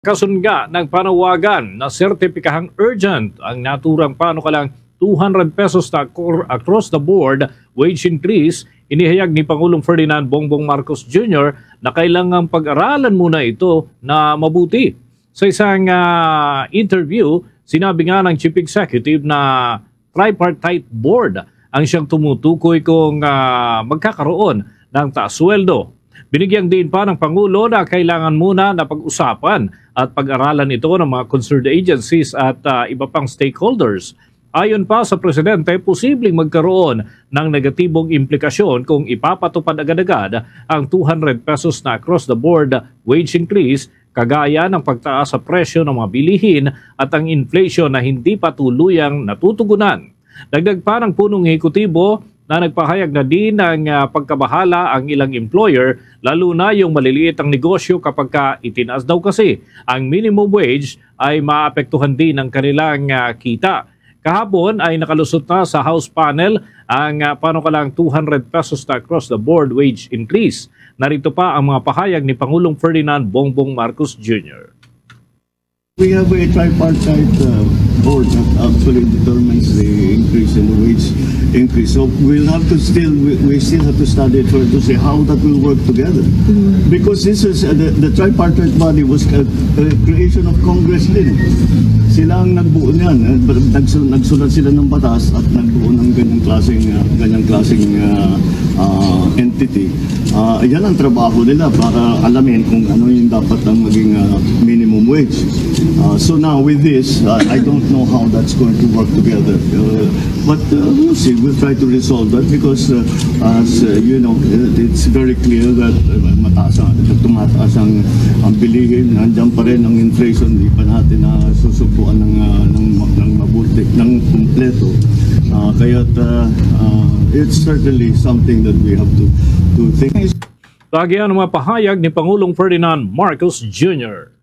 Kasunga ng panawagan na sertipikahang urgent ang naturang panukalang 200 pesos na across the board wage increase, inihayag ni Pangulong Ferdinand Bongbong Marcos Jr. na kailangang pag-aralan muna ito na mabuti. Sa isang interview, sinabi nga ng Chief Executive na tripartite board ang siyang tumutukoy kung magkakaroon ng taas sweldo. Binigyang din pa ng Pangulo na kailangan muna na pag-usapan at pag-aralan ito ng mga concerned agencies at iba pang stakeholders. Ayon pa sa Presidente, posibleng magkaroon ng negatibong implikasyon kung ipapatupad agad-agad ang 200 pesos na across-the-board wage increase, kagaya ng pagtaas sa presyo ng mga bilihin at ang inflation na hindi pa tuluyang natutugunan. Dagdag pa ng punong ehekutibo na nagpahayag na din ng pagkabahala ang ilang employer, lalo na yung maliliit ang negosyo kapag itinaas daw kasi ang minimum wage ay maapektuhan din ang kanilang kita. Kahapon ay nakalusot na sa House panel ang panukalang 200 pesos na across the board wage increase. Narito pa ang mga pahayag ni Pangulong Ferdinand Bongbong Marcos Jr. We have a tripartite board that actually determines the increase in the wage increase. So we'll have to we still have to study it to see how that will work together. Because this is the tripartite body was a creation of Congress din. Sila ang nagbuo niyan. Nagsulat sila ng batas at nagbuo ng ganyang klaseng entity. Yan ang trabaho nila para alamin kung ano yung dapat ang maging minimum wage. So now with this, I don't know how that's going to work together. But we'll see. We'll try to resolve that because as you know, it's very clear that tumataas ang bilihin. Nandiyan pa rin ang inflation. Hindi pa natin susubuan ng mabuti, ng kumpleto. Kaya it's certainly something that we have to think. Lagi ang mga pahayag ni Pangulong Ferdinand Marcos Jr.